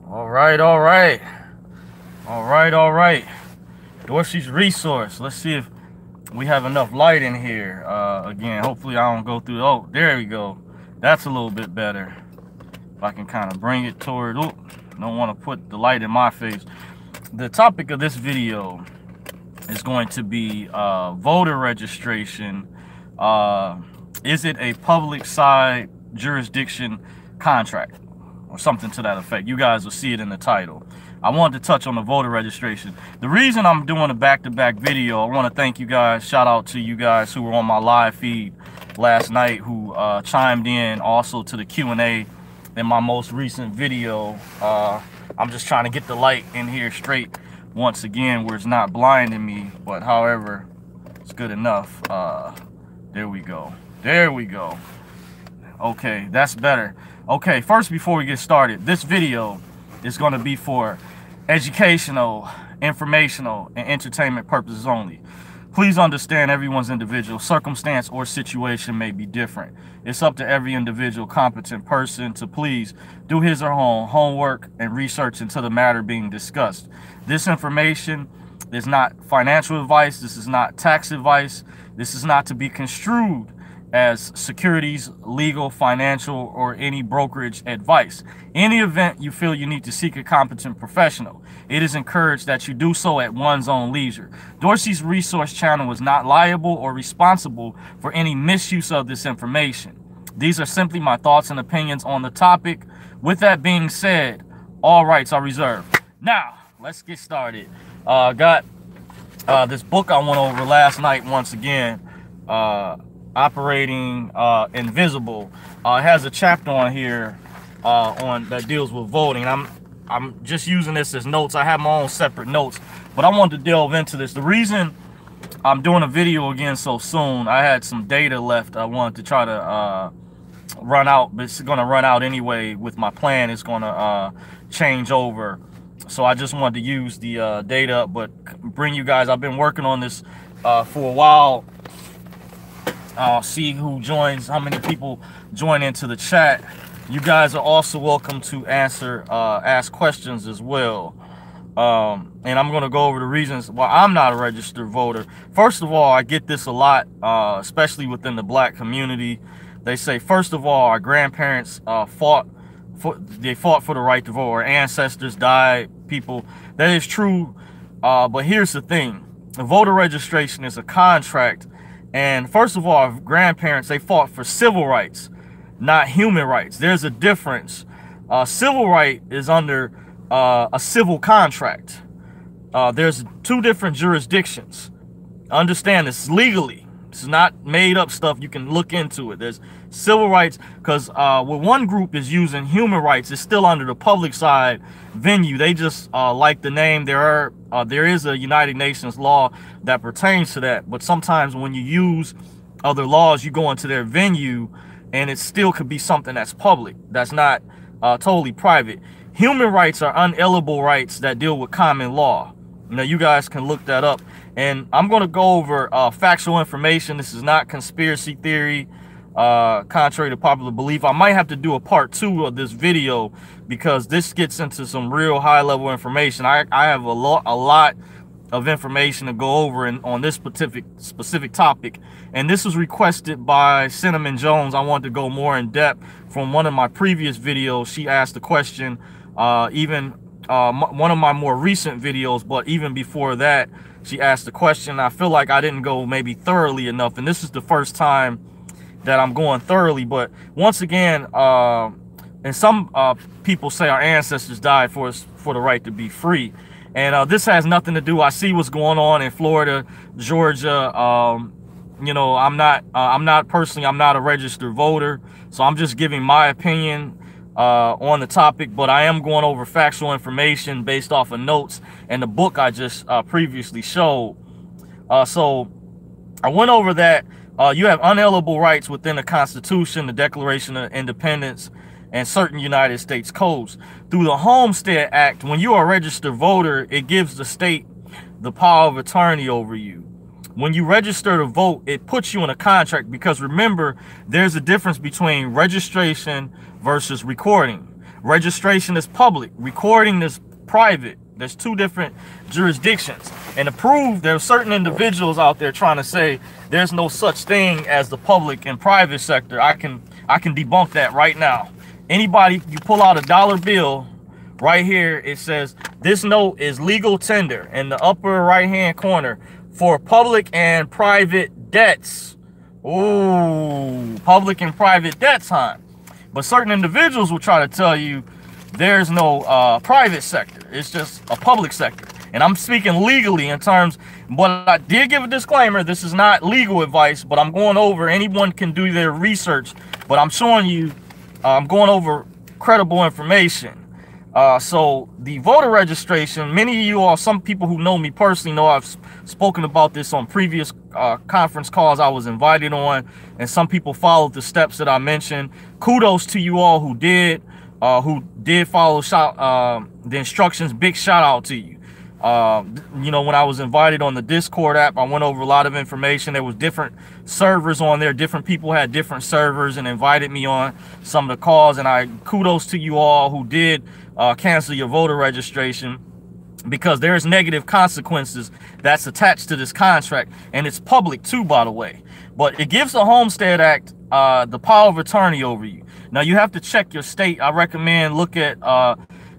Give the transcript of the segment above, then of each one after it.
All right, all right. All right, all right. Dorsey's Resource. Let's see if we have enough light in here. Again, hopefully I don't go through. Oh, there we go. That's a little bit better. If I can kind of bring it toward. Oh, don't want to put the light in my face. The topic of this video is going to be voter registration. Is it a public side jurisdiction contract? Or something to that effect. You guys will see it in the title. I wanted to touch on the voter registration. The reason I'm doing a back-to-back video, I want to thank you guys. Shout out to you guys who were on my live feed last night, who chimed in also to the Q&A in my most recent video. I'm just trying to get the light in here straight once again where it's not blinding me, but however, it's good enough. There we go. There we go. Okay, that's better. Okay, first, before we get started, this video is going to be for educational, informational, and entertainment purposes only. Please understand everyone's individual circumstance or situation may be different. It's up to every individual competent person to please do his or her homework and research into the matter being discussed. This information is not financial advice. This is not tax advice. This is not to be construed as securities, legal, financial, or any brokerage advice. In any event you feel you need to seek a competent professional, it is encouraged that you do so at one's own leisure. Dorsey's Resource channel is not liable or responsible for any misuse of this information. These are simply my thoughts and opinions on the topic. With that being said, all rights are reserved. Now, let's get started. Got this book I went over last night once again. Operating Invisible. It has a chapter on here on that deals with voting. I'm just using this as notes. I have my own separate notes, but I wanted to delve into this. The reason I'm doing a video again so soon, I had some data left I wanted to try to run out, but it's going to run out anyway with my plan. It's going to change over, so I just wanted to use the data, but bring you guys. I've been working on this for a while. See who joins, how many people join into the chat. You guys are also welcome to ask questions as well. And I'm going to go over the reasons why I'm not a registered voter. First of all, I get this a lot, especially within the black community. They say, first of all, our grandparents fought for the right to vote. Our ancestors died, people. That is true. But here's the thing. Voter registration is a contract. And first of all, our grandparents, they fought for civil rights, not human rights. There's a difference. Civil right is under a civil contract. There's two different jurisdictions. Understand this legally. It's not made up stuff. You can look into it. There's civil rights, because what one group is using human rights is still under the public side venue. They just like the name. There is a United Nations law that pertains to that, but sometimes when you use other laws, you go into their venue and it still could be something that's public, that's not totally private. Human rights are unalienable rights that deal with common law. Now, you guys can look that up, and I'm going to go over factual information. This is not conspiracy theory, contrary to popular belief. I might have to do a part 2 of this video because this gets into some real high-level information. I have a lot of information to go over on this specific topic, and this was requested by Cinnamon Jones. I wanted to go more in depth from one of my previous videos. She asked the question, one of my more recent videos, but even before that, she asked the question. I feel like I didn't go maybe thoroughly enough, and this is the first time that I'm going thoroughly. But once again, and some people say our ancestors died for us for the right to be free, and this has nothing to do. I see what's going on in Florida, Georgia. You know, I'm not a registered voter, so I'm just giving my opinion on the topic, but I am going over factual information based off of notes and the book I just previously showed. So I went over that. You have unalienable rights within the Constitution, the Declaration of Independence, and certain United States codes. Through the Homestead Act, when you are a registered voter, it gives the state the power of attorney over you. When you register to vote, it puts you in a contract, because remember, there's a difference between registration versus recording. registration is public, recording is private. There's two different jurisdictions. And to prove there are certain individuals out there trying to say there's no such thing as the public and private sector, I can debunk that right now. Anybody, you pull out a dollar bill, right here it says this note is legal tender in the upper right hand corner for public and private debts. Ooh, public and private debts, huh? But certain individuals will try to tell you there's no private sector. It's just a public sector. And I'm speaking legally in terms, but I did give a disclaimer. This is not legal advice, but I'm going over, anyone can do their research, but I'm showing you, I'm going over credible information. So the voter registration, many of you all, some people who know me personally know I've spoken about this on previous conference calls I was invited on, and some people followed the steps that I mentioned. Kudos to you all who did follow the instructions. Big shout out to you. You know, when I was invited on the Discord app, I went over a lot of information. There was different servers on there. Different people had different servers and invited me on some of the calls. And I kudos to you all who did cancel your voter registration, because there's negative consequences that's attached to this contract. And it's public too, by the way. But it gives the Homestead Act the power of attorney over you. Now, you have to check your state. I recommend look at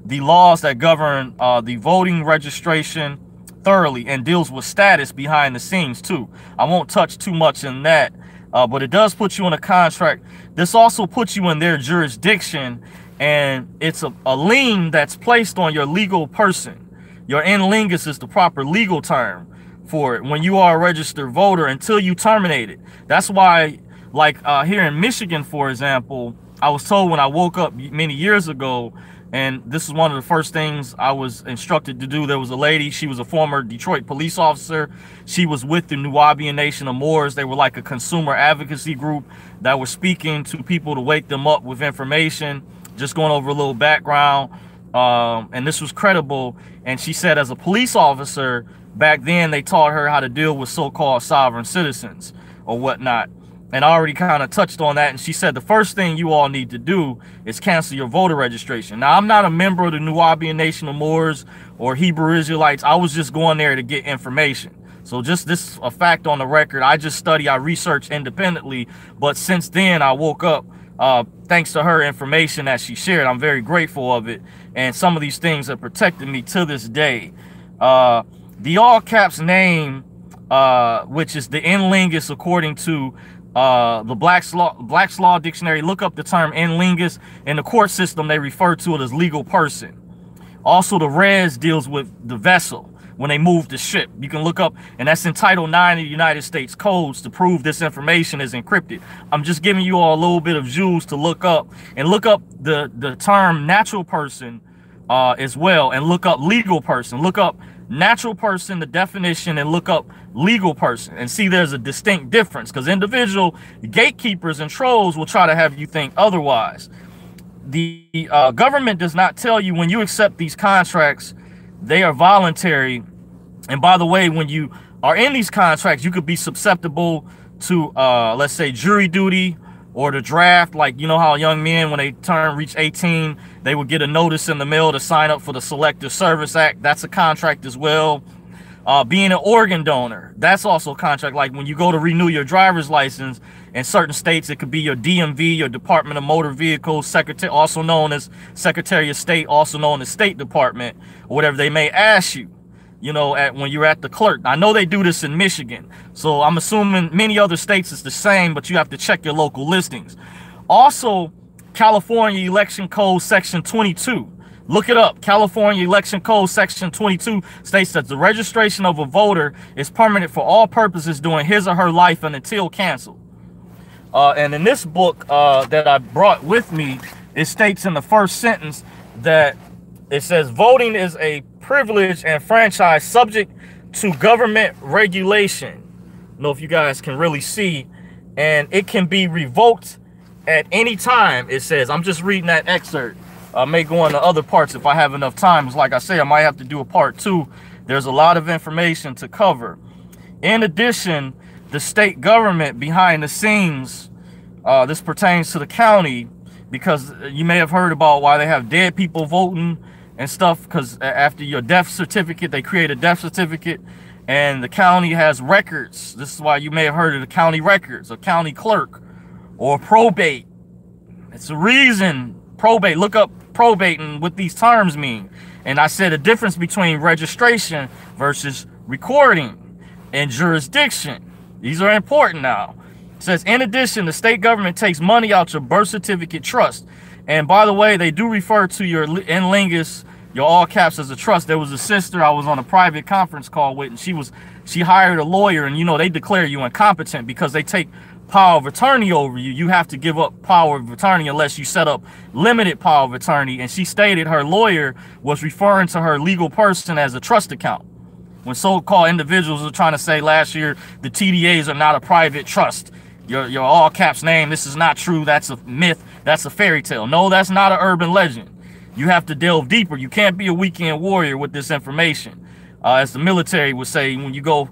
the laws that govern the voting registration thoroughly, and deals with status behind the scenes too. I won't touch too much in that, but it does put you in a contract. This also puts you in their jurisdiction, and it's a lien that's placed on your legal person. Your in lingus is the proper legal term for it when you are a registered voter until you terminate it. That's why, like here in Michigan, for example, I was told when I woke up many years ago, and this is one of the first things I was instructed to do. There was a lady, she was a former Detroit police officer. She was with the Nuwaubian Nation of Moors. They were like a consumer advocacy group that were speaking to people to wake them up with information, just going over a little background. And this was credible. And she said as a police officer, back then they taught her how to deal with so-called sovereign citizens or whatnot. And I already kind of touched on that. And she said the first thing you all need to do is cancel your voter registration. Now, I'm not a member of the Nuwaubian Nation of Moors or Hebrew Israelites. I was just going there to get information. So just this a fact on the record. I just study, I research independently. But since then, I woke up thanks to her information that she shared. I'm very grateful of it. And some of these things have protected me to this day. The all caps name, which is the in lingus according to the Black's Law Dictionary. Look up the term in lingus. In the court system, they refer to it as legal person. Also, the res deals with the vessel when they move the ship. You can look up, and that's in Title 9 of the United States Codes to prove this information is encrypted. I'm just giving you all a little bit of jewels to look up, and look up the term natural person as well, and look up legal person. Look up natural person, the definition, and look up legal person, and see there's a distinct difference, because individual gatekeepers and trolls will try to have you think otherwise. The government does not tell you when you accept these contracts, they are voluntary. And by the way, when you are in these contracts, you could be susceptible to let's say jury duty or the draft. Like, you know how young men, when they reach 18, they would get a notice in the mail to sign up for the Selective Service Act. That's a contract as well. Being an organ donor, that's also a contract. Like when you go to renew your driver's license in certain states, it could be your DMV, your Department of Motor Vehicles, Secretary, also known as Secretary of State, also known as State Department, or whatever they may ask you, you know, when you're at the clerk. I know they do this in Michigan, so I'm assuming many other states it's the same, but you have to check your local listings. Also, California Election Code Section 22. Look it up. California Election Code Section 22 states that the registration of a voter is permanent for all purposes during his or her life and until canceled. And in this book that I brought with me, it states in the first sentence that it says voting is a privilege and franchise subject to government regulation. I don't know if you guys can really see, and it can be revoked at any time. It says, I'm just reading that excerpt. I may go into other parts if I have enough time. Like I say, I might have to do a part 2. There's a lot of information to cover. In addition, the state government behind the scenes, this pertains to the county, because you may have heard about why they have dead people voting and stuff, because after your death certificate, they create a death certificate, and the county has records. This is why you may have heard of the county records, a county clerk, or probate. It's a reason. Probate, look up probate and what these terms mean. And I said a difference between registration versus recording and jurisdiction. These are important now. It says, in addition, the state government takes money out your birth certificate trust. And by the way, they do refer to your in lingus, your all caps, as a trust. There was a sister I was on a private conference call with, and she hired a lawyer, and you know, they declare you incompetent because they take power of attorney over you. You have to give up power of attorney unless you set up limited power of attorney. And she stated her lawyer was referring to her legal person as a trust account, when so-called individuals were trying to say last year the TDAs are not a private trust. Your all caps name, this is not true. That's a myth. That's a fairy tale. No, that's not an urban legend. You have to delve deeper. You can't be a weekend warrior with this information. As the military would say, when you go,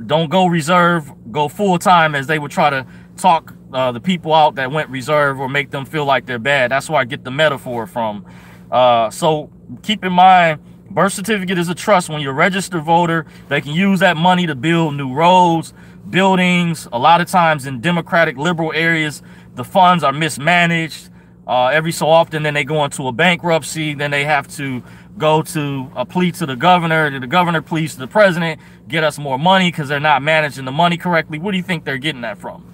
don't go reserve, go full time, as they would try to talk the people out that went reserve or make them feel like they're bad. That's where I get the metaphor from. So keep in mind, birth certificate is a trust. When you're a registered voter, they can use that money to build new roads, buildings. A lot of times in democratic liberal areas, the funds are mismanaged. Every so often, then they go into a bankruptcy. Then they have to go to a plea to the governor pleads to the president, get us more money because they're not managing the money correctly. What do you think they're getting that from?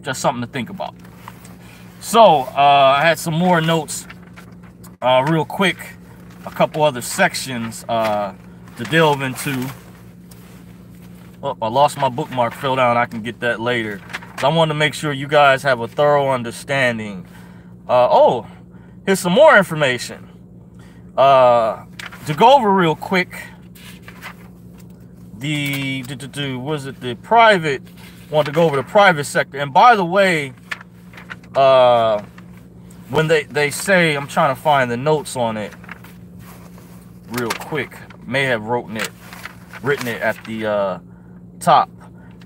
Just something to think about. So I had some more notes real quick. A couple other sections to delve into. Oh, I lost my bookmark, fell down. I can get that later. So I wanted to make sure you guys have a thorough understanding. Oh, here's some more information. To go over real quick, was it the private? Want to go over the private sector. And by the way, when they say, I'm trying to find the notes on it real quick. May have written it at the top.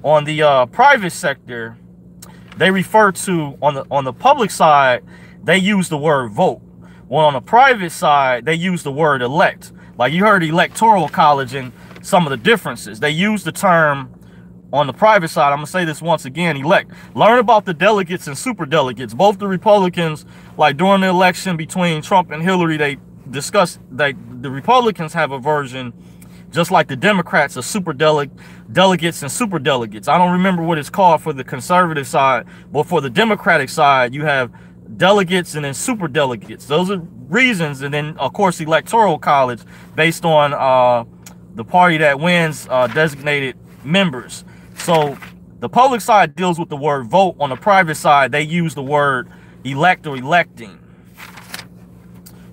On the private sector, they refer to, on the public side, they use the word vote. Well, on the private side, they use the word elect. Like you heard electoral college and some of the differences. They use the term on the private side. I'm going to say this once again, elect. Learn about the delegates and super delegates. Both the Republicans, like during the election between Trump and Hillary, they discussed that the Republicans have a version, just like the Democrats, of super delegates and super delegates. I don't remember what it's called for the conservative side, but for the Democratic side, you have delegates and then super delegates. Those are reasons. And then, of course, electoral college based on the party that wins designated members. So the public side deals with the word vote. On the private side, they use the word elect or electing,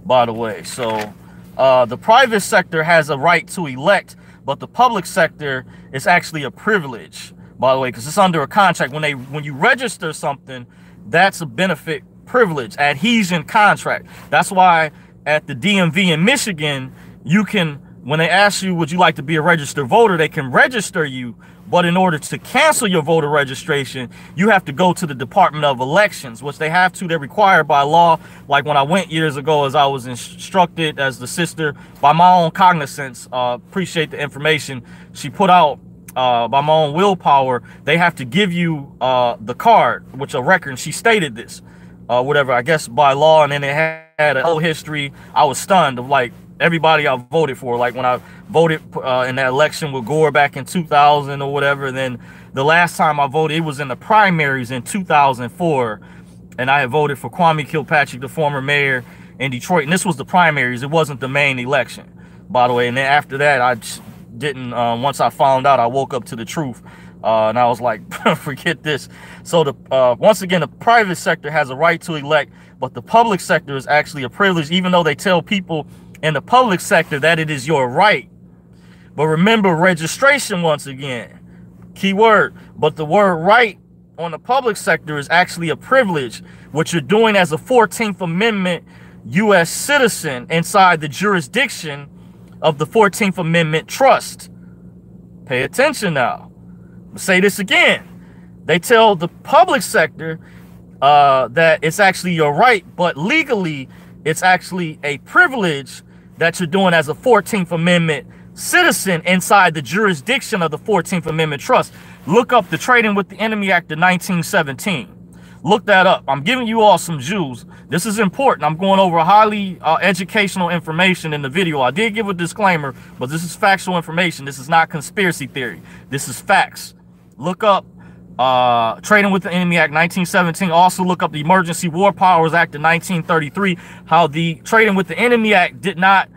by the way. So the private sector has a right to elect, but the public sector is actually a privilege, by the way, because it's under a contract. When you register something, that's a benefit privilege, adhesion contract. That's why at the DMV in Michigan, you can, when they ask you, would you like to be a registered voter, they can register you. But in order to cancel your voter registration, you have to go to the Department of Elections, which they have to. They're required by law. Like when I went years ago, as I was instructed as the sister by my own cognizance, appreciate the information she put out by my own willpower, they have to give you the card, which a record, and she stated this, whatever, I guess by law. And then it had a whole history. I was stunned of like everybody I voted for. Like when I voted in that election with Gore back in 2000 or whatever. And then the last time I voted, it was in the primaries in 2004. And I had voted for Kwame Kilpatrick, the former mayor in Detroit. And this was the primaries. It wasn't the main election, by the way. And then after that, I just didn't, once I found out, I woke up to the truth. And I was like, forget this. So once again, the private sector has a right to elect, but the public sector is actually a privilege, even though they tell people in the public sector that it is your right. But remember, registration, once again, key word, but the word right on the public sector is actually a privilege, which you're doing as a 14th Amendment U.S. citizen inside the jurisdiction of the 14th Amendment trust. Pay attention now. I'll say this again. They tell the public sector that it's actually your right, but legally it's actually a privilege that you're doing as a 14th Amendment citizen inside the jurisdiction of the 14th Amendment trust. Look up the Trading with the Enemy Act of 1917. Look that up. I'm giving you all some Jews. This is important. I'm going over highly educational information in the video. I did give a disclaimer, but this is factual information. This is not conspiracy theory. This is facts. Look up Trading with the Enemy Act 1917. Also look up the Emergency War Powers Act of 1933. How the Trading with the Enemy Act did not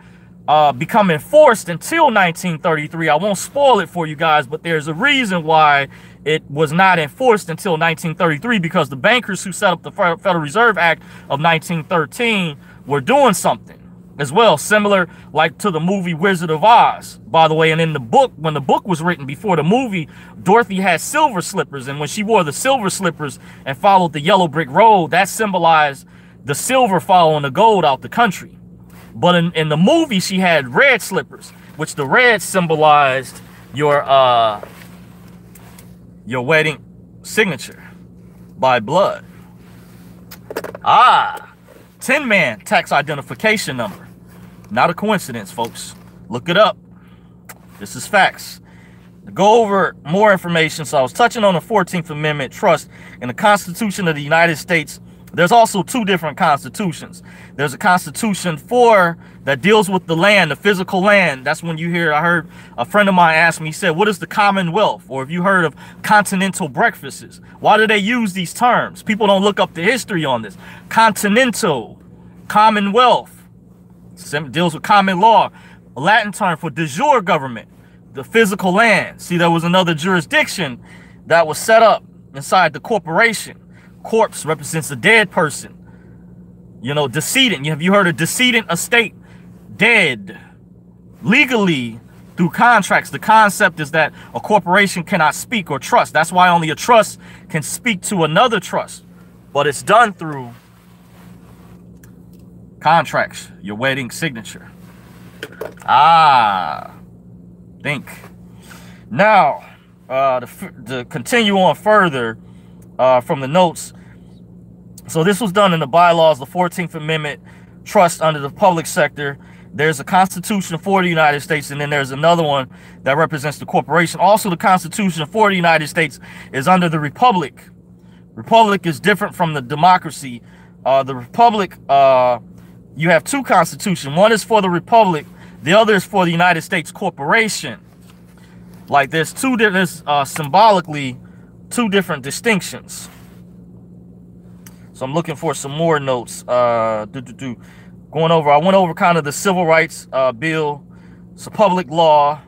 become enforced until 1933. I won't spoil it for you guys, but there's a reason why it was not enforced until 1933, because the bankers who set up the Federal Reserve Act of 1913 were doing something as well, similar like to the movie Wizard of Oz, by the way. And in the book, when the book was written before the movie, Dorothy had silver slippers, and when she wore the silver slippers and followed the yellow brick road, that symbolized the silver following the gold out the country. But in the movie, she had red slippers, which the red symbolized your wedding signature by blood. 10-man tax identification number. Not a coincidence, folks. Look it up. This is facts. To go over more information, so I was touching on the 14th Amendment trust in the Constitution of the United States. There's also two different constitutions. There's a constitution that deals with the land, the physical land. That's when you hear, I heard a friend of mine ask me, he said, what is the Commonwealth? Or have you heard of continental breakfasts? Why do they use these terms? People don't look up the history on this. Continental, Commonwealth, deals with common law. A Latin term for de jure government, the physical land. See, there was another jurisdiction that was set up inside the corporation. Corpse represents a dead person. You know, decedent. Have you heard of decedent estate? Dead. Legally, through contracts, the concept is that a corporation cannot speak or trust. That's why only a trust can speak to another trust. But it's done through contracts, your wedding signature. Think. Now, to continue on further, from the notes. So this was done in the bylaws, the 14th Amendment trust under the public sector. There's a constitution for the United States, and then there's another one that represents the corporation. Also, the constitution for the United States is under the republic. Republic is different from the democracy. The republic, you have two constitutions. One is for the republic. The other is for the United States corporation. Like there's two different, symbolically, two different distinctions. So I'm looking for some more notes. Going over, I went over kind of the civil rights bill. It's a public law.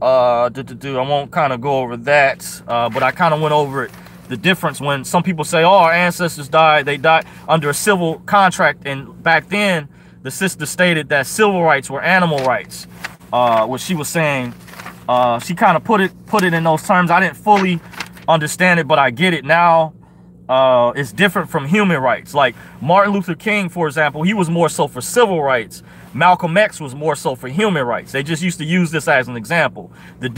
I won't kind of go over that, but I kind of went over it. The difference when some people say, oh, our ancestors died, they died under a civil contract, and back then the sister stated that civil rights were animal rights. What she was saying, she kind of put it in those terms. I didn't fully understand it, but I get it now. It's different from human rights. Like Martin Luther King, for example, he was more so for civil rights. Malcolm X was more so for human rights. They just used to use this as an example. There's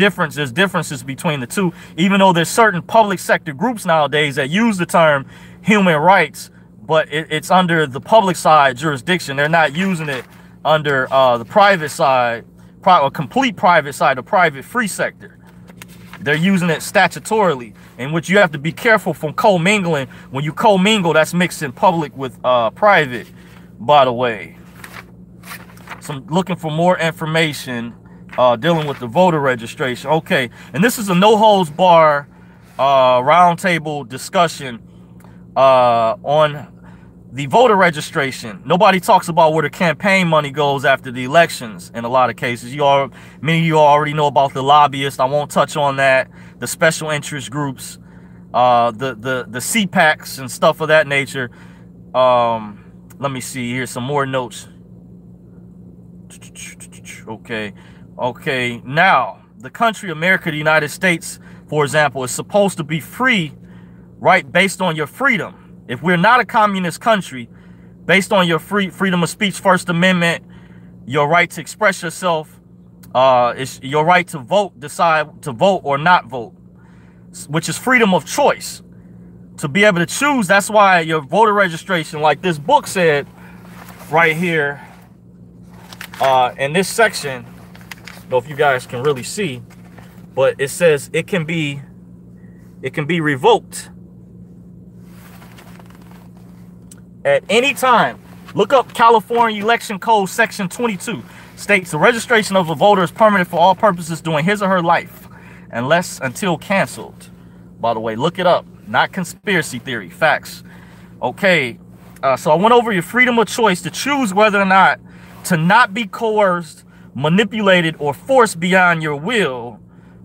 differences between the two, even though there's certain public sector groups nowadays that use the term human rights, but it's under the public side jurisdiction. They're not using it under the private side, or complete private side, the private free sector. They're using it statutorily, in which you have to be careful from commingling. When you commingle, that's mixing public with private, by the way. So I'm looking for more information dealing with the voter registration. Okay, and this is a no-holds-barred roundtable discussion on the voter registration. Nobody talks about where the campaign money goes after the elections in a lot of cases. Many of you already know about the lobbyists. I won't touch on that. The special interest groups, the CPACs and stuff of that nature. Let me see. Here's some more notes. Okay. Now, the country, America, the United States, for example, is supposed to be free, right, based on your freedom. If we're not a communist country, based on your freedom of speech, First Amendment, your right to express yourself, it's your right to vote, decide to vote or not vote, which is freedom of choice. to be able to choose. That's why your voter registration, like this book said right here, in this section, I don't know if you guys can really see, but it says it can be revoked at any time. Look up California Election Code Section 22. States the registration of a voter is permanent for all purposes during his or her life, until canceled. By the way, look it up. Not conspiracy theory, facts. Okay, so I went over your freedom of choice to choose whether or not to not be coerced, manipulated, or forced beyond your will.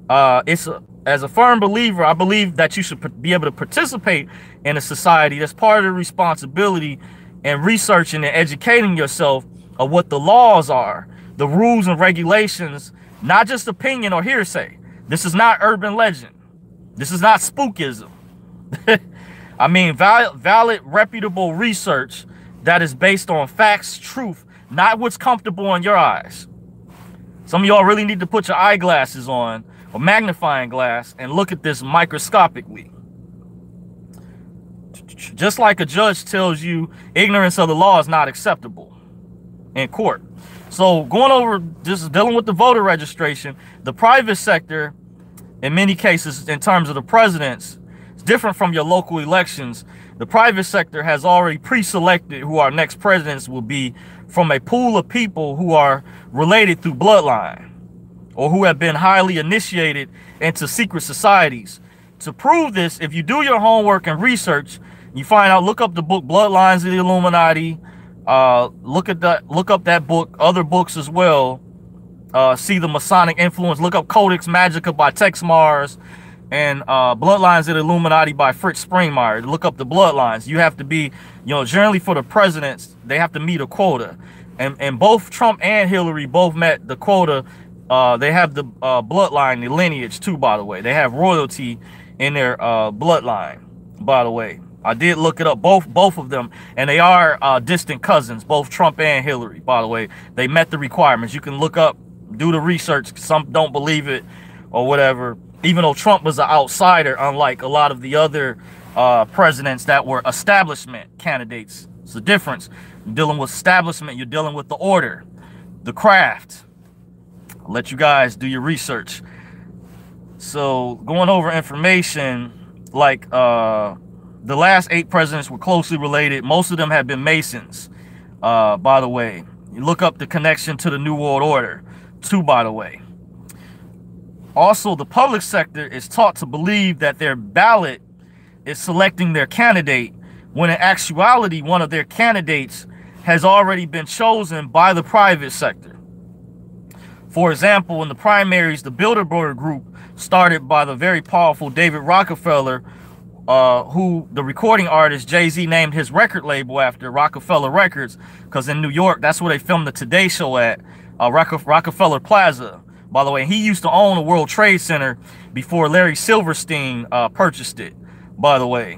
As a firm believer, I believe that you should be able to participate in a society. That's part of the responsibility and researching and educating yourself of what the laws are, the rules and regulations, not just opinion or hearsay. This is not urban legend. This is not spookism. I mean, valid, reputable research that is based on facts, truth, not what's comfortable in your eyes. Some of y'all really need to put your eyeglasses on or magnifying glass and look at this microscopically. Just like a judge tells you ignorance of the law is not acceptable in court. So going over just dealing with the voter registration, the private sector, in many cases, in terms of the presidents, it's different from your local elections. The private sector has already pre-selected who our next presidents will be from a pool of people who are related through bloodline or who have been highly initiated into secret societies. To prove this, if you do your homework and research, you find out, look up the book Bloodlines of the Illuminati, look up that book, other books as well. See the Masonic influence. Look up Codex Magica by Tex Mars and Bloodlines of the Illuminati by Fritz Springmeier. Look up the bloodlines. You have to be, generally for the presidents, they have to meet a quota. And both Trump and Hillary both met the quota. They have the bloodline, the lineage too, by the way. They have royalty in their bloodline, by the way. I did look it up, both of them, and they are distant cousins, both Trump and Hillary, by the way. They met the requirements. You can look up, do the research. Some don't believe it or whatever, even though Trump was an outsider, unlike a lot of the other presidents that were establishment candidates. It's the difference. You're dealing with establishment, you're dealing with the order, the craft. I'll let you guys do your research. So going over information, like the last 8 presidents were closely related. Most of them have been Masons, by the way. You look up the connection to the New World Order, too, by the way. Also, the public sector is taught to believe that their ballot is selecting their candidate, when in actuality, one of their candidates has already been chosen by the private sector. For example, in the primaries, the Bilderberg Group, started by the very powerful David Rockefeller, who the recording artist Jay-Z named his record label after, Rockefeller Records, because in New York, that's where they filmed the Today Show at, Rockefeller Plaza. By the way, he used to own the World Trade Center before Larry Silverstein purchased it, by the way.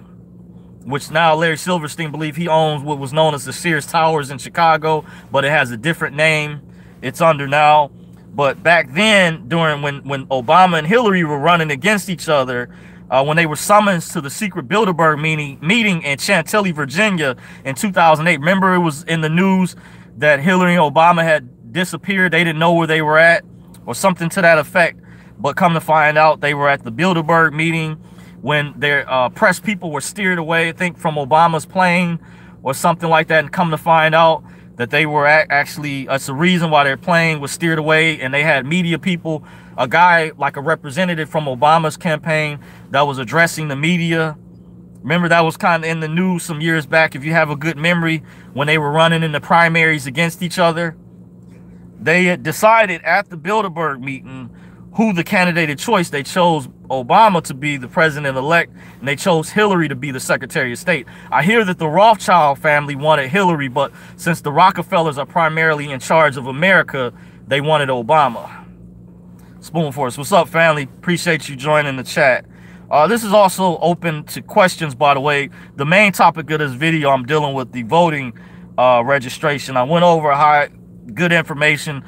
Which now Larry Silverstein believes he owns what was known as the Sears Towers in Chicago, but it has a different name it's under now. But back then, during when Obama and Hillary were running against each other, when they were summoned to the secret Bilderberg meeting in Chantilly, Virginia in 2008, remember it was in the news that Hillary and Obama had disappeared. They didn't know where they were at or something to that effect. But come to find out, they were at the Bilderberg meeting when their press people were steered away, I think, from Obama's plane or something like that. And come to find out that they were actually, that's the reason why their plane was steered away. And they had media people, a guy like a representative from Obama's campaign that was addressing the media. Remember, that was kind of in the news some years back, if you have a good memory, when they were running in the primaries against each other. They had decided at the Bilderberg meeting who the candidate of choice. They chose Obama to be the president-elect, and they chose Hillary to be the Secretary of State. I hear that the Rothschild family wanted Hillary, but since the Rockefellers are primarily in charge of America, they wanted Obama. Spoon Force, what's up, family? Appreciate you joining the chat. This is also open to questions, by the way. The main topic of this video, I'm dealing with the voting registration. I went over good information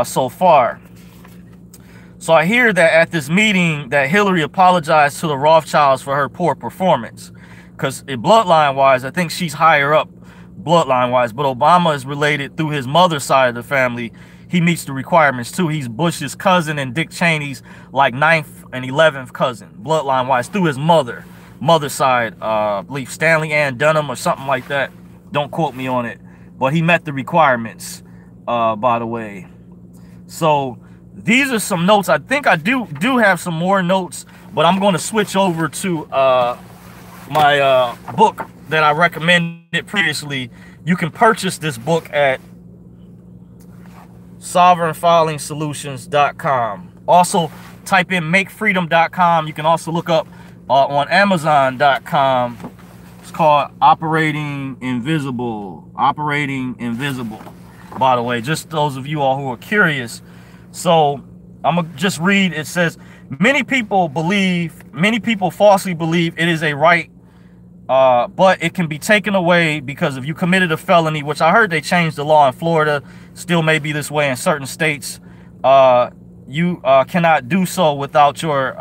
so far. So I hear that at this meeting that Hillary apologized to the Rothschilds for her poor performance. because bloodline wise, I think she's higher up bloodline wise, but Obama is related through his mother's side of the family. He meets the requirements too. He's Bush's cousin and Dick Cheney's like 9th and 11th cousin, bloodline wise, through his mother's side. I believe Stanley Ann Dunham or something like that. Don't quote me on it, but he met the requirements, by the way. So these are some notes. I think I do have some more notes, but I'm going to switch over to my book that I recommended previously. You can purchase this book at sovereignfilingsolutions.com. Also type in makefreedom.com. You can also look up on amazon.com. It's called Operating Invisible, by the way, just those of you all who are curious. So I'm gonna just read. It says, many people falsely believe it is a right, but it can be taken away because if you committed a felony, which I heard they changed the law in Florida, still may be this way in certain states. You cannot do so without your,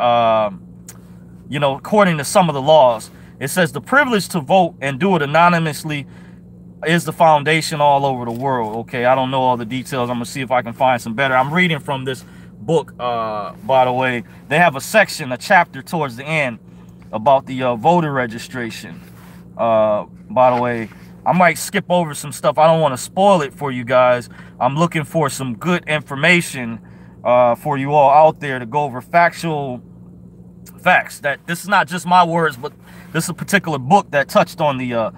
according to some of the laws. It says the privilege to vote and do it anonymously is the foundation all over the world. Okay, I don't know all the details. I'm gonna see if I can find some better. I'm reading from this book, by the way. They have a chapter towards the end about the voter registration. By the way, I might skip over some stuff. I don't want to spoil it for you guys. I'm looking for some good information for you all out there to go over facts. That this is not just my words, but this is a particular book that touched on the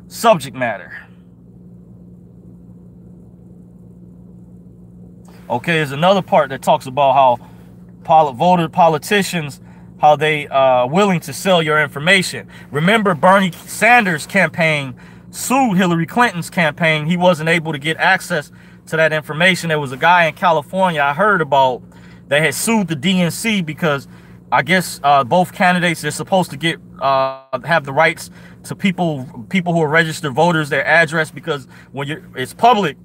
subject matter. Okay, there's another part that talks about how politicians, how they are willing to sell your information. Remember, Bernie Sanders' campaign sued Hillary Clinton's campaign. He wasn't able to get access to that information. There was a guy in California I heard about that had sued the DNC because I guess both candidates are supposed to get have the rights to people who are registered voters, their address, because when it's public,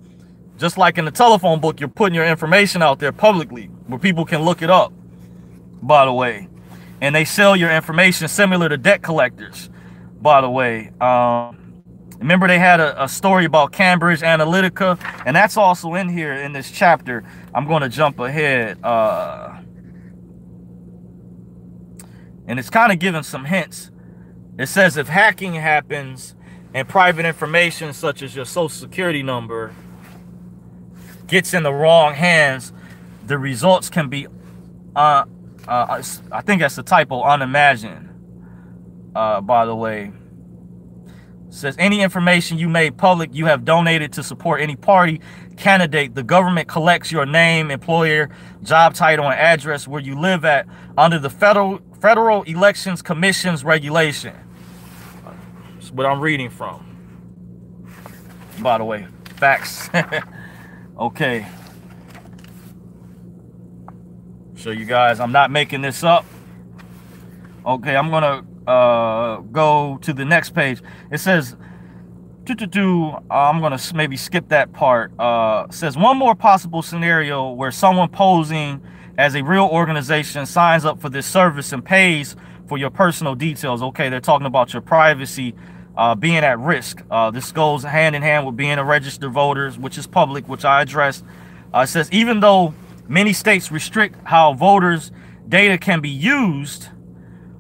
just like in the telephone book, you're putting your information out there publicly where people can look it up, by the way. And they sell your information similar to debt collectors, by the way. Remember they had a story about Cambridge Analytica, and that's also in here in this chapter. I'm going to jump ahead. And it's kind of giving some hints. It says if hacking happens and private information such as your social security number gets in the wrong hands, the results can be, I think that's a typo, unimagined, by the way. It says any information you made public you have donated to support any party candidate, the government collects your name, employer, job title, and address where you live at under the Federal Elections Commission's regulation. That's what I'm reading from, by the way. Facts. Okay. So you guys, I'm not making this up. Okay, I'm gonna go to the next page. It says I'm gonna maybe skip that part. Says one more possible scenario where someone posing as a real organization signs up for this service and pays for your personal details. Okay, they're talking about your privacy being at risk. This goes hand in hand with being a registered voter, which is public, which I addressed. It says even though many states restrict how voters' data can be used,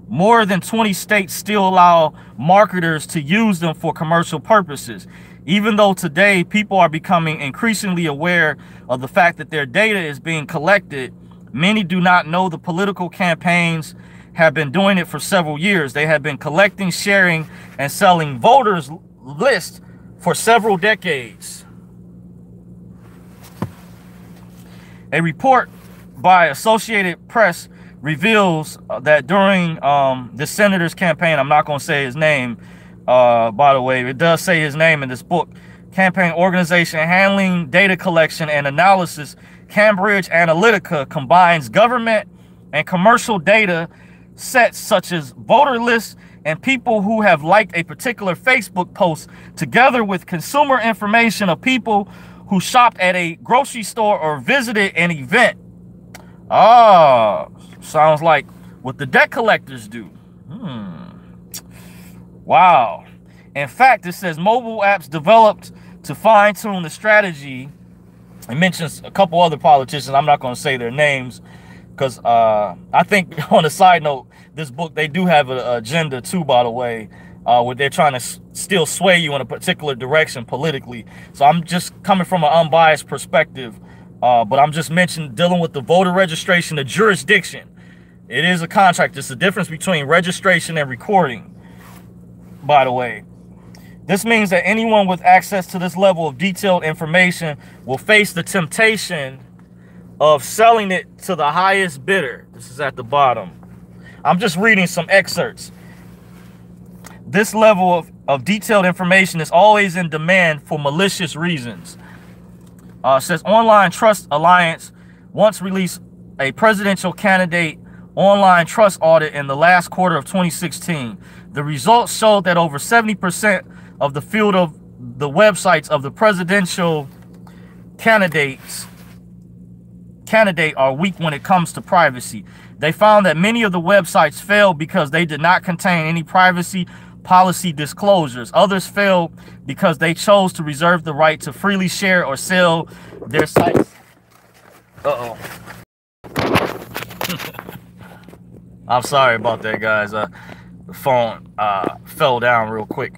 more than 20 states still allow marketers to use them for commercial purposes. Even though today people are becoming increasingly aware of the fact that their data is being collected, many do not know the political campaigns have been doing it for several years. They have been collecting, sharing, and selling voters lists for several decades. A report by Associated Press reveals that during the senator's campaign, I'm not going to say his name, by the way, it does say his name in this book, campaign organization handling data collection and analysis, Cambridge Analytica combines government and commercial data sets such as voter lists and people who have liked a particular Facebook post together with consumer information of people who shopped at a grocery store or visited an event. Sounds like what the debt collectors do. Wow. In fact, it says mobile apps developed to fine-tune the strategy. It mentions a couple other politicians. I'm not going to say their names because I think, on a side note, this book, they do have an agenda too, by the way, where they're trying to still sway you in a particular direction politically. So I'm just coming from an unbiased perspective, but I'm just mentioning dealing with the voter registration, the jurisdiction. It is a contract. It's the difference between registration and recording, by the way. This means that anyone with access to this level of detailed information will face the temptation of selling it to the highest bidder. This is at the bottom. I'm just reading some excerpts. This level of detailed information is always in demand for malicious reasons. It says Online Trust Alliance once released a presidential candidate online trust audit in the last quarter of 2016. The results showed that over 70% of the field of the websites of the presidential candidate are weak when it comes to privacy. They found that many of the websites failed because they did not contain any privacy policy disclosures. Others failed because they chose to reserve the right to freely share or sell their sites. Uh-oh. I'm sorry about that, guys. The phone fell down real quick.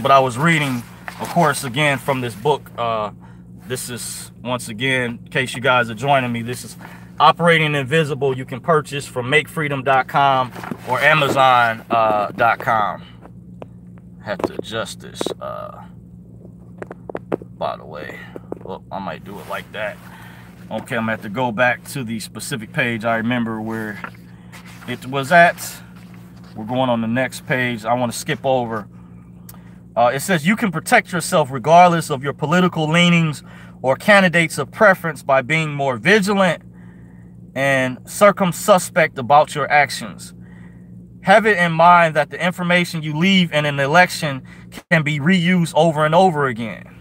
But I was reading, of course, again, from this book. This is, once again, in case you guys are joining me, this is Operating Invisible. You can purchase from makefreedom.com or amazon.com. Have to adjust this, by the way. Well, I might do it like that. Okay, I'm going to have to go back to the specific page I remember where it was at. We're going on the next page. I want to skip over. It says you can protect yourself regardless of your political leanings or candidates of preference by being more vigilant and circumspect about your actions. Have it in mind that the information you leave in an election can be reused over and over again.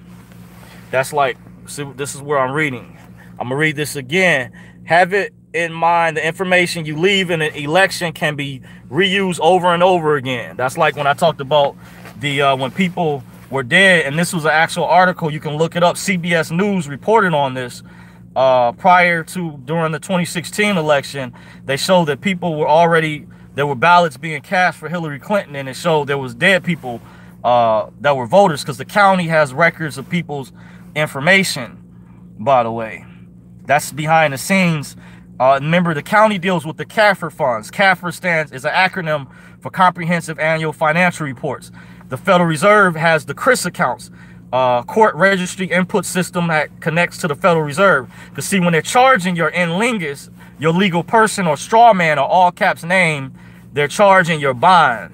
That's like, see, this is where I'm reading. I'm gonna read this again. Have it in mind the information you leave in an election can be reused over and over again. That's like when I talked about the when people were dead, and this was an actual article. You can look it up. CBS News reported on this during the 2016 election. They showed that people were already, there were ballots being cast for Hillary Clinton, and it showed there was dead people that were voters, because the county has records of people's information, by the way. That's behind the scenes. Remember, the county deals with the CAFR funds. CAFR is an acronym for Comprehensive Annual Financial Reports. The Federal Reserve has the CRIS accounts, Court Registry Input System, that connects to the Federal Reserve. Because see, when they're charging your in lingus, your legal person or straw man or all caps name, they're charging your bond.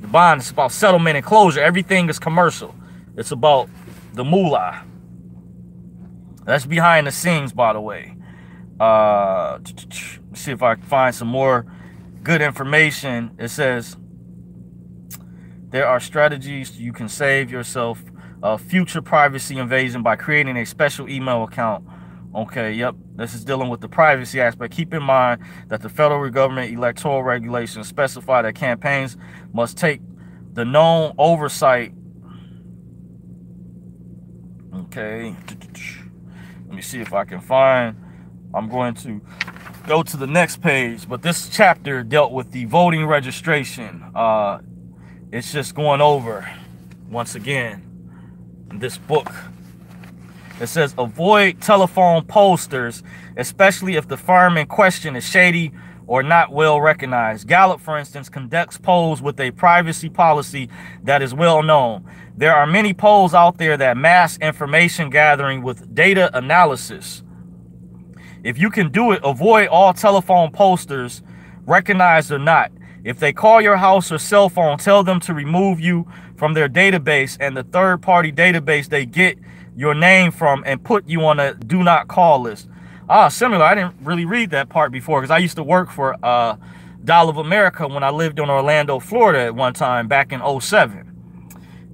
The bond is about settlement and closure. Everything is commercial. It's about the moolah. That's behind the scenes, by the way. Let's see if I can find some more good information. It says there are strategies you can save yourself future privacy invasion by creating a special email account. Okay, yep, this is dealing with the privacy aspect. Keep in mind that the federal government electoral regulations specify that campaigns must take the known oversight. Okay, let me see if I can find. I'm going to go to the next page, but this chapter dealt with the voting registration. It's just going over, once again, this book. It says avoid telephone posters, especially if the firm in question is shady or not well recognized. Gallup, for instance, conducts polls with a privacy policy that is well known. There are many polls out there that mask information gathering with data analysis. If you can do it, avoid all telephone posters, recognized or not. If they call your house or cell phone, tell them to remove you from their database and the third-party database they get your name from, and put you on a do not call list. Similar. I didn't really read that part before, because I used to work for Dial of America when I lived in Orlando, Florida at one time back in 07.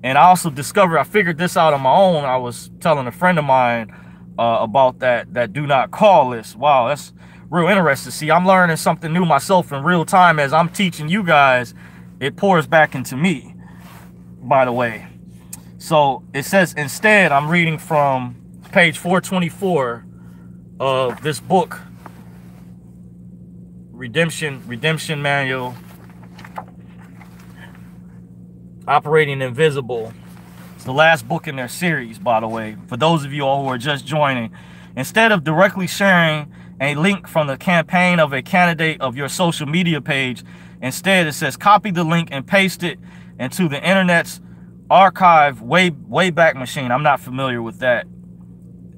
And I also discovered, I figured this out on my own. I was telling a friend of mine about that do not call list. Wow, that's real interesting. See, I'm learning something new myself in real time as I'm teaching you guys it pours back into me, by the way. So it says, instead, I'm reading from page 424 of this book, Redemption Manual, Operating Invisible. It's the last book in their series, by the way, for those of you all who are just joining. Instead of directly sharing a link from the campaign of a candidate of your social media page, instead it says copy the link and paste it into the internet's archive wayback machine. I'm not familiar with that.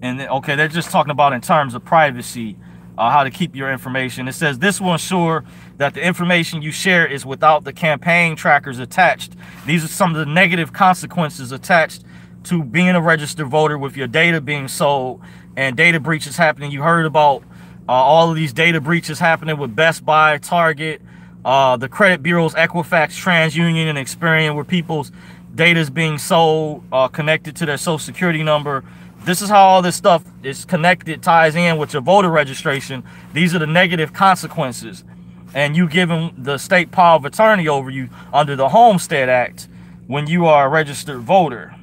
And okay, they're just talking about in terms of privacy, how to keep your information. It says this will ensure that the information you share is without the campaign trackers attached. These are some of the negative consequences attached to being a registered voter, with your data being sold and data breaches happening. You heard about all of these data breaches happening with Best Buy, Target, the credit bureaus, Equifax, TransUnion, and Experian, where people's data is being sold, connected to their social security number. This is how all this stuff is connected, ties in with your voter registration. These are the negative consequences. And you giving the state power of attorney over you under the Homestead Act when you are a registered voter.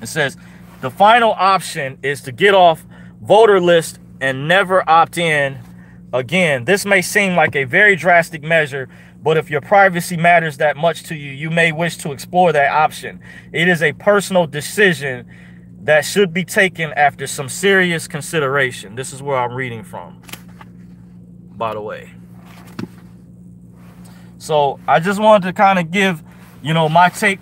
It says the final option is to get off voter list and never opt in again. This may seem like a very drastic measure, but if your privacy matters that much to you, you may wish to explore that option. It is a personal decision that should be taken after some serious consideration. This is where I'm reading from, by the way. So I just wanted to kind of give, you know, my take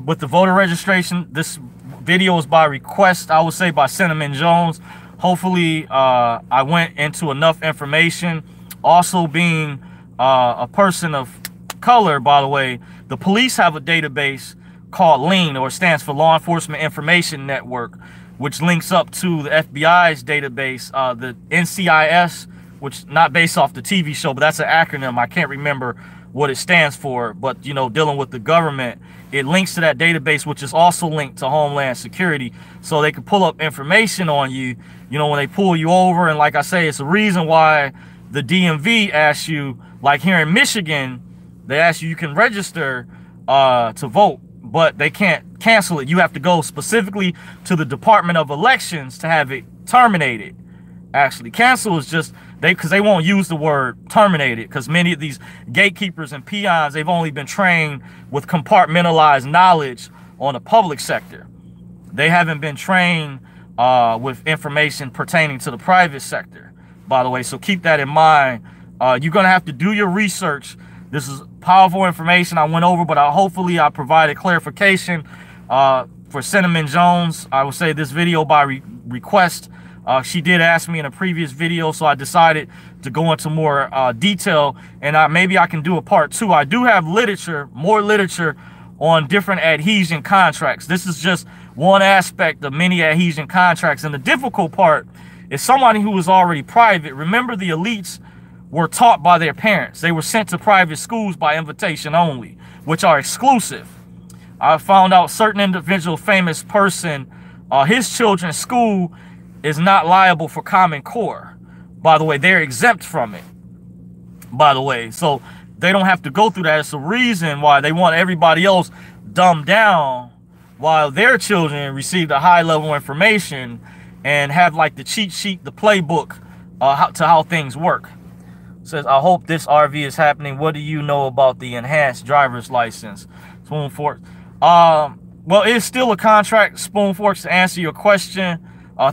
with the voter registration. This video is by request, I would say, by Cinnamon Jones. Hopefully I went into enough information. Also, being a person of color, by the way, the police have a database called LEAN, or stands for Law Enforcement Information Network, which links up to the FBI's database, the NCIS, which not based off the TV show, but that's an acronym. I can't remember what it stands for, but, you know, dealing with the government, it links to that database, which is also linked to Homeland Security, so they can pull up information on you, you know, when they pull you over. And like I say, it's a reason why the DMV asks you, like here in Michigan, they ask you, you can register to vote, but they can't cancel it. You have to go specifically to the Department of Elections to have it terminated. Actually, cancel is just, because they won't use the word terminated, because many of these gatekeepers and peons, they've only been trained with compartmentalized knowledge on the public sector. They haven't been trained with information pertaining to the private sector, by the way. So keep that in mind. You're going to have to do your research. This is powerful information I went over, but hopefully I provided clarification for Cinnamon Jones. I will say this video by request. She did ask me in a previous video, so I decided to go into more detail, and maybe I can do a part 2. I do have literature, more literature on different adhesion contracts. This is just one aspect of many adhesion contracts, and the difficult part is somebody who was already private. Remember, the elites were taught by their parents. They were sent to private schools by invitation only, which are exclusive. I found out certain individual famous person, his children's school is not liable for Common Core. By the way, they're exempt from it, by the way. So they don't have to go through that. It's the reason why they want everybody else dumbed down while their children receive the high level information and have like the cheat sheet, the playbook to how things work. It says, I hope this RV is happening. What do you know about the enhanced driver's license? Spoon Forks. Well, it's still a contract, Spoon Forks, to answer your question.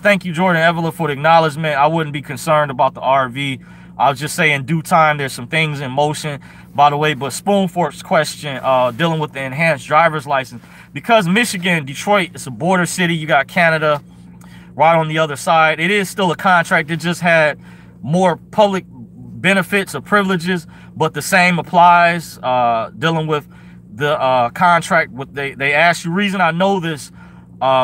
Thank you, Jordan Evelyn, for the acknowledgement. I wouldn't be concerned about the RV. I'll just say in due time, there's some things in motion, by the way. But Spoon Forks' question, dealing with the enhanced driver's license, because Michigan, Detroit, it's a border city. You got Canada right on the other side. It is still a contract. It just had more public benefits or privileges, but the same applies. Dealing with the contract, they asked you. Reason I know this,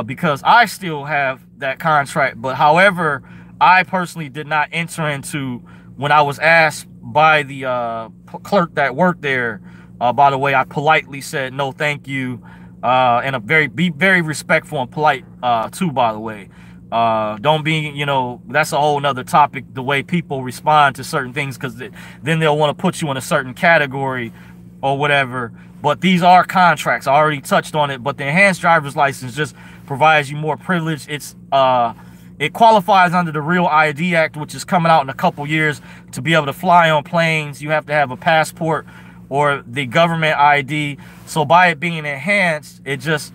because I still have that contract, but however, I personally did not enter into, when I was asked by the clerk that worked there, by the way, I politely said no thank you, and be very respectful and polite too, by the way. Don't be, you know, that's a whole nother topic, the way people respond to certain things, because then they'll want to put you in a certain category or whatever. But these are contracts. I already touched on it. But the enhanced driver's license just provides you more privilege. It qualifies under the Real ID Act, which is coming out in a couple years. To be able to fly on planes, you have to have a passport or the government ID. So by it being enhanced, it just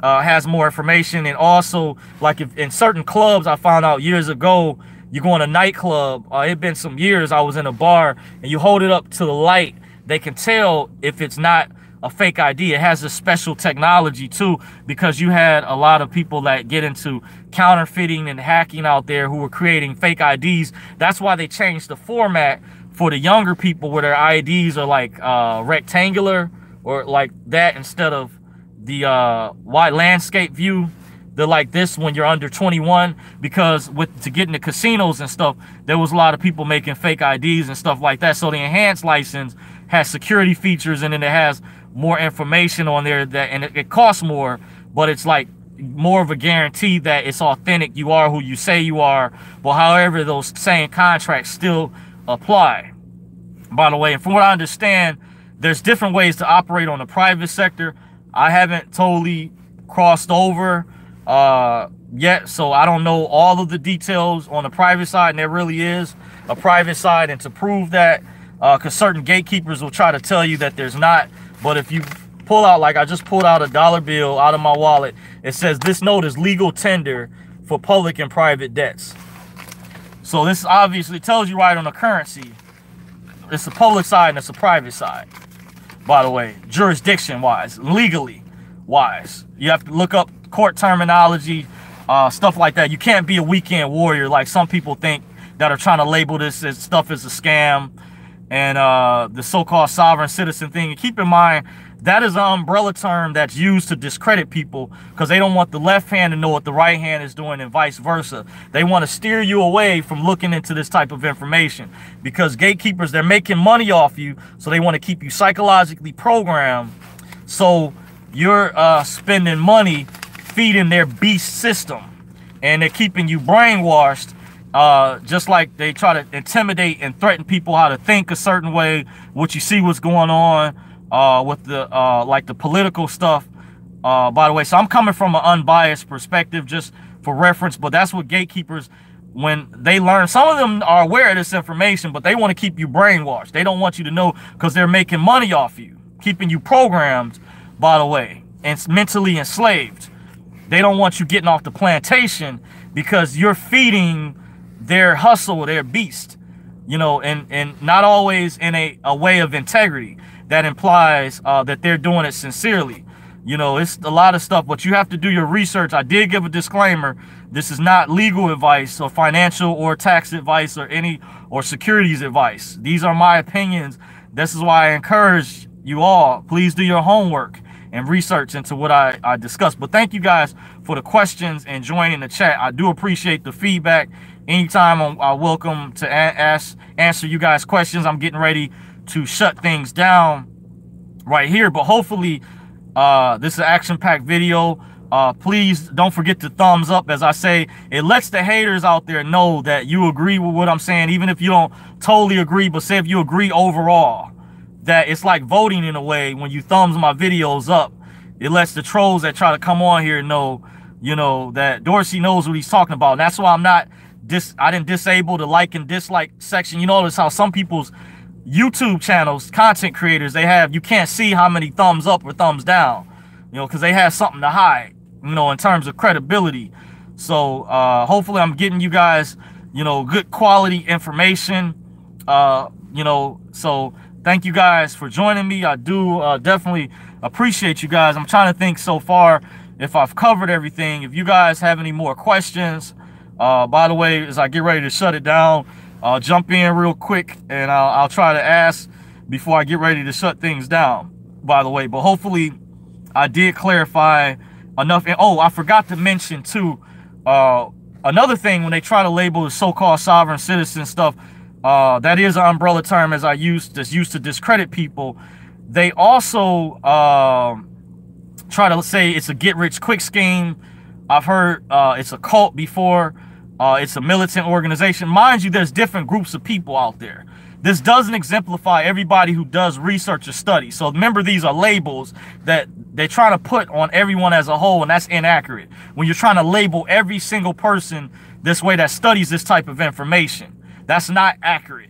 has more information. And also, like, if in certain clubs, I found out years ago, you go in a nightclub, it'd been some years, I was in a bar, and you hold it up to the light, they can tell if it's not a fake ID. It has a special technology too, because you had a lot of people that get into counterfeiting and hacking out there who were creating fake IDs. That's why they changed the format for the younger people, where their IDs are like rectangular or like that, instead of the wide landscape view. They're like this when you're under 21, because to get into casinos and stuff, there was a lot of people making fake IDs and stuff like that. So the enhanced license has security features, and then it has more information on there, and it costs more, but it's like more of a guarantee that it's authentic. You are who you say you are. But however, those same contracts still apply, by the way. And from what I understand, there's different ways to operate on the private sector. I haven't totally crossed over yet, so I don't know all of the details on the private side, and there really is a private side. And to prove that, because certain gatekeepers will try to tell you that there's not. But if you pull out, like I just pulled out a dollar bill out of my wallet, it says this note is legal tender for public and private debts. So this obviously tells you right on the currency, it's a public side and it's a private side, by the way, jurisdiction wise, legally wise. You have to look up court terminology, stuff like that. You can't be a weekend warrior like some people think that are trying to label this as stuff as a scam and the so-called sovereign citizen thing. And keep in mind, that is an umbrella term that's used to discredit people, because they don't want the left hand to know what the right hand is doing, and vice versa. They want to steer you away from looking into this type of information, because gatekeepers, they're making money off you, so they want to keep you psychologically programmed, so you're spending money feeding their beast system, and they're keeping you brainwashed, just like they try to intimidate and threaten people how to think a certain way. What you see what's going on with the like the political stuff, by the way. So I'm coming from an unbiased perspective just for reference, but that's what gatekeepers, when they learn, some of them are aware of this information, but they want to keep you brainwashed. They don't want you to know, because they're making money off you, keeping you programmed, by the way, and mentally enslaved. They don't want you getting off the plantation, because you're feeding their hustle, their beast, you know, and not always in a way of integrity that implies that they're doing it sincerely. You know, it's a lot of stuff, but you have to do your research. I did give a disclaimer. This is not legal advice or financial or tax advice or securities advice. These are my opinions. This is why I encourage you all, please do your homework and research into what I discussed. But thank you guys for the questions and joining the chat. I do appreciate the feedback. Anytime I'm welcome to answer you guys' questions. I'm getting ready to shut things down right here, but hopefully this is an action-packed video. Please don't forget to thumbs up. As I say, it lets the haters out there know that you agree with what I'm saying, even if you don't totally agree. But say if you agree overall, that it's like voting in a way. When you thumbs my videos up, it lets the trolls that try to come on here know, you know, that Dorsey knows what he's talking about. And that's why I didn't disable the like and dislike section. You notice how some people's YouTube channels, content creators, you can't see how many thumbs up or thumbs down, you know, because they have something to hide, you know, in terms of credibility. So hopefully I'm getting you guys, you know, good quality information, you know. So thank you guys for joining me. I do definitely appreciate you guys. I'm trying to think so far if I've covered everything. If you guys have any more questions, by the way, as I get ready to shut it down, I'll jump in real quick and I'll try to ask before I get ready to shut things down, by the way. But hopefully I did clarify enough. And oh, I forgot to mention too, another thing, when they try to label the so-called sovereign citizen stuff, that is an umbrella term that's used to discredit people. They also try to say it's a get-rich-quick scheme, I've heard it's a cult before. It's a militant organization. Mind you, there's different groups of people out there. This doesn't exemplify everybody who does research or study. So remember, these are labels that they're trying to put on everyone as a whole, and that's inaccurate. When you're trying to label every single person this way that studies this type of information, that's not accurate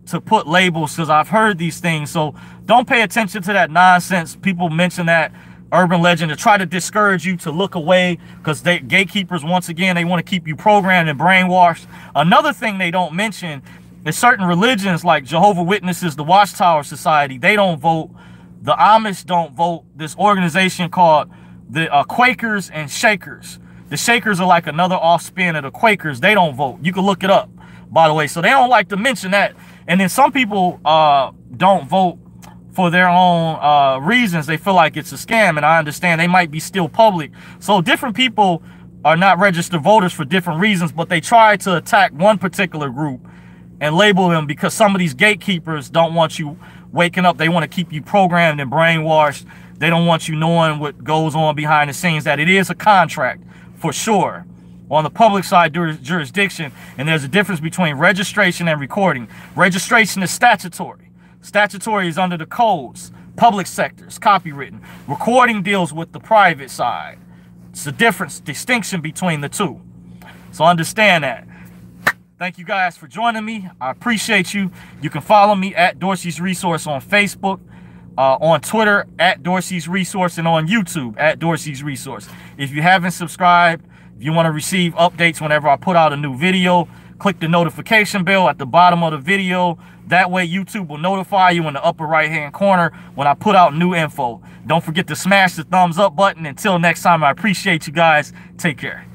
to put labels, because I've heard these things. So don't pay attention to that nonsense. People mention that urban legend to try to discourage you to look away, because they gatekeepers, once again, they want to keep you programmed and brainwashed. Another thing they don't mention is certain religions like Jehovah's Witnesses, the Watchtower Society, they don't vote. The Amish don't vote. This organization called the Quakers and Shakers. The Shakers are like another offspin of the Quakers. They don't vote. You can look it up, by the way. So they don't like to mention that. And then some people don't vote for their own reasons. They feel like it's a scam, and I understand they might be still public. So different people are not registered voters for different reasons, but they try to attack one particular group and label them because some of these gatekeepers don't want you waking up. They want to keep you programmed and brainwashed. They don't want you knowing what goes on behind the scenes, that it is a contract for sure on the public side jurisdiction. And there's a difference between registration and recording. Registration is statutory. Statutory is under the codes, public sectors, copywritten. Recording deals with the private side. It's a difference, distinction between the two. So understand that. Thank you guys for joining me. I appreciate you. You can follow me at Dorsey's Resource on Facebook, on Twitter at Dorsey's Resource, and on YouTube at Dorsey's Resource. If you haven't subscribed, if you want to receive updates whenever I put out a new video, click the notification bell at the bottom of the video. That way YouTube will notify you in the upper right hand corner when I put out new info. Don't forget to smash the thumbs up button. Until next time, I appreciate you guys. Take care.